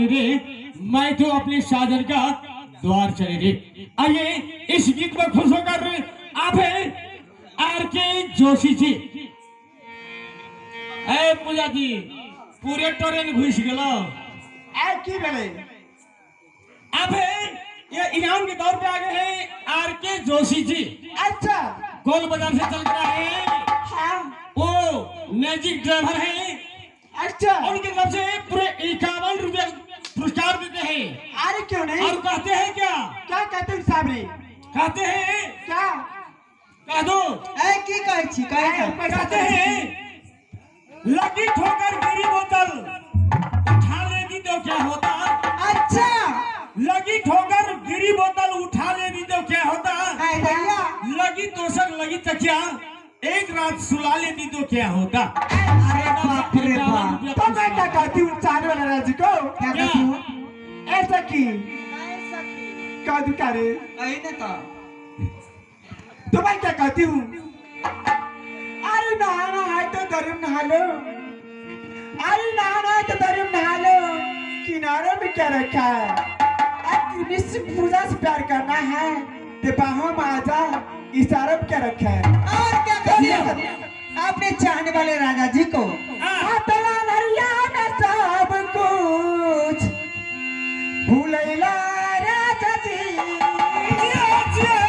चली रे, मैं तो अपने साजन का द्वार चली रे। आइए इस गीत में खुश होकर आप है आर.के. जोशी जी। ए पूजा जी पूरे ट्रेन घुस गलो की बेले आप है ये इनाम के दौर पे आ गए हैं आर.के. जोशी जी। अच्छा गोल बाजार से चल रहा है। हाँ वो मैजिक ड्राइवर है। अच्छा उनकी तरफ से पूरे 51 रुपए पुरस्कार देते हैं। अरे क्यों नहीं और कहते हैं क्या क्या कहते हैं साहब रे कहते हैं क्या कह दो ए की कहै छी कहते हैं लगी ठोकर गिरी बोतल उठा लेगी तो क्या होता। अच्छा लगी ठोकर गिरी बोतल उठा लेगी तो क्या होता। भैया लगी तोषक लगी तकिया एक रात सुला लेती तो क्या होता। अरे बाप रे बाप तो मैं क्या कहती हूँ चार वाला राजी को क्या कहती हूँ ऐसा की का दुकारे नहीं ना तो मैं क्या कहती हूँ अरे नहाना है तो दरिम नहा लो। अरे नहाना है तो दरिम नहा लो। किनारे में क्या रखा है निश्चित पूजा से प्यार करना है तो बाहों में आ जा इशारा में क्या रखा है और क्या करिए आपने चाहने वाले राजा जी को सब कुछ भूलैला राजा जी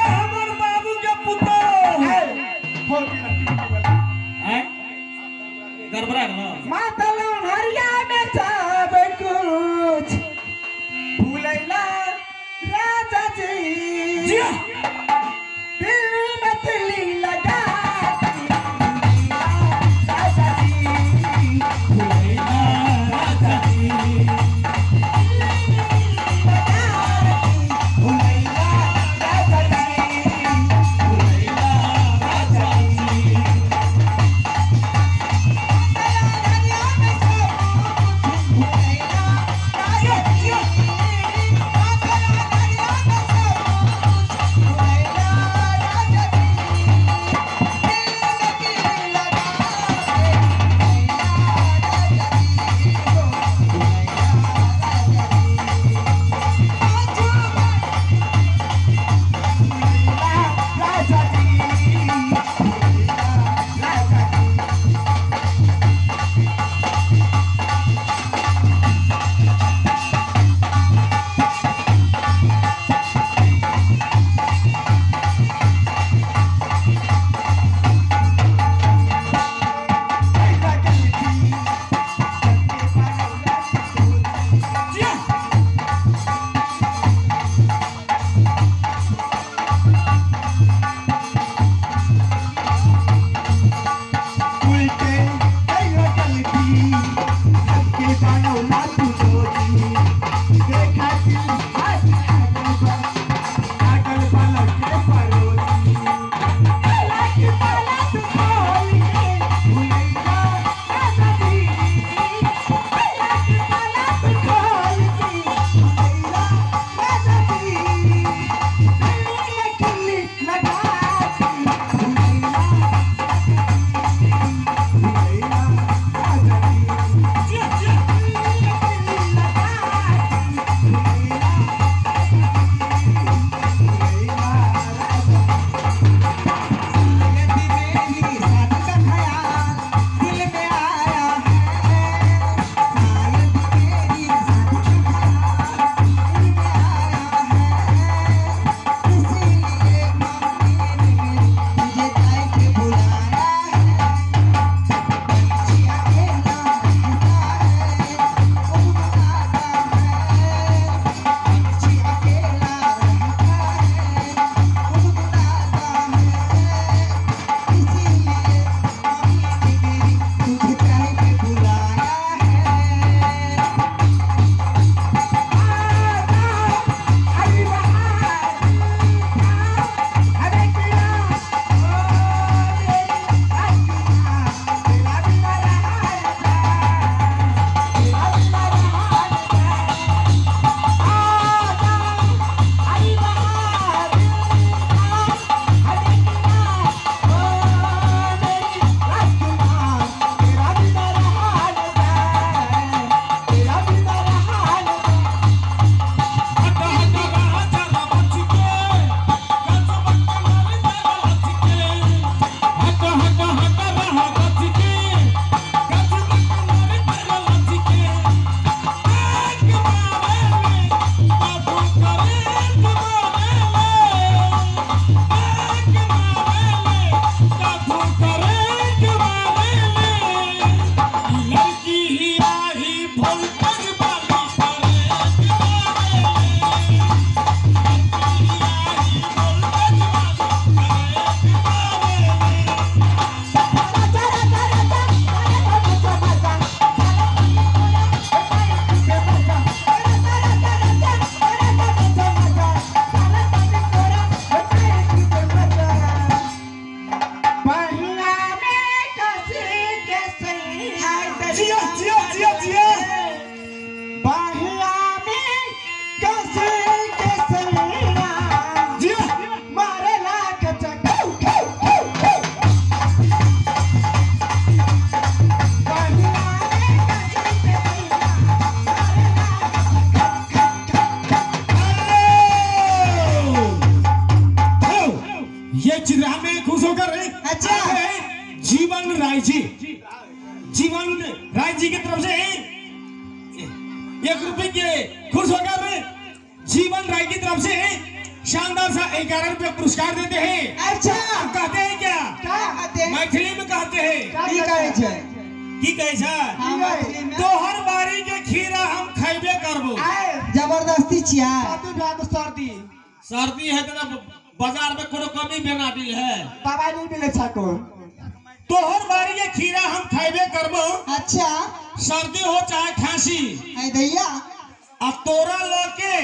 हमर बाबू के पुत्र गड़बड़ा गलो मातला हरिया में सब कुछ भूलैला राजा जी मछली लगा राजा जी राजा जी ये चित्रा में खुश होकर अच्छा। जीवन राय जी की तरफ से 1 रुपए के खुश होकर जीवन राय की तरफ से शानदार सा 11 रुपए पुरस्कार देते हैं। अच्छा आप कहते हैं क्या? मैथिली में कहते हैं की कहे छै? की कहे छै? हाँ, मैथिली में। तोहर बारी के खीरा हम खैबे करबो। जबरदस्ती छिया। सर्दी सर्दी है तो बाजार में कोनो कमी बेना दिल है। दवाई नहीं मिले छको। तोहर बारी के खीरा हम खैबे करबो। अच्छा सर्दी हो चाहे खांसी। ऐ दैया आ तोरा लेके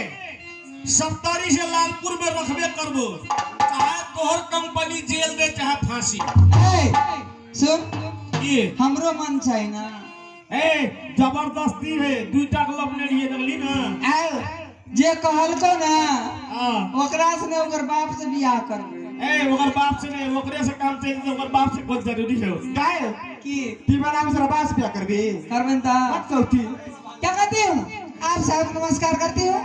70 से लालपुर में रखबे करबो। चाहे तोहर कंपनी जेल दे चाहे फांसी। ए सुन ये हमरो मन छै ना। ए जबरदस्ती है 2 टा क्लब ले लिए लगली ना। जे कहलको ना हां ओकरा से ने ओकर बाप से बियाह करबे। ए ओकर बाप से नहीं ओकरे से काम चाहिए तो ओकर बाप से बहुत जरूरी है। गाय की दीवाना में बास क्या करबी? करबन ता मत चौथी क्या कहती हूँ? आप साहब नमस्कार करती हूँ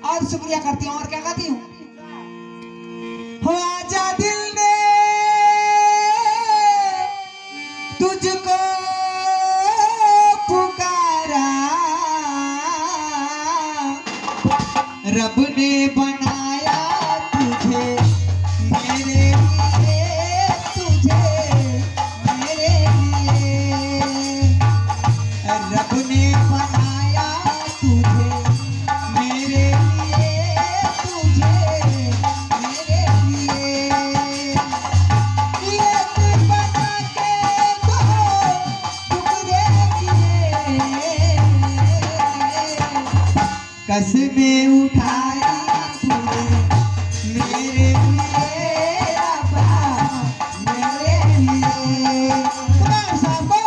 और शुक्रिया करती हूँ और क्या कहती हूँ? हो आजा दिल ने तुझको पुकारा, रब ने बनाया तुझे मेरे लिए, तुझे मेरे लिए। रब ने बनाया तुझे मेरे लिए, तुझे मेरे लिए। एक बना के दो टुकड़े किए, कसमें उठाया तूने मेरे लिए, रब्बा मेरे लिए। कुमार साहब को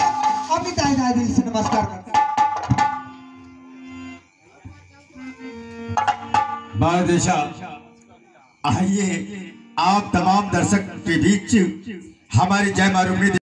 अभी ताई दिल से नमस्कार करता बादशाह, आइए आप तमाम दर्शक के बीच हमारी जय माँ रुक्मिणी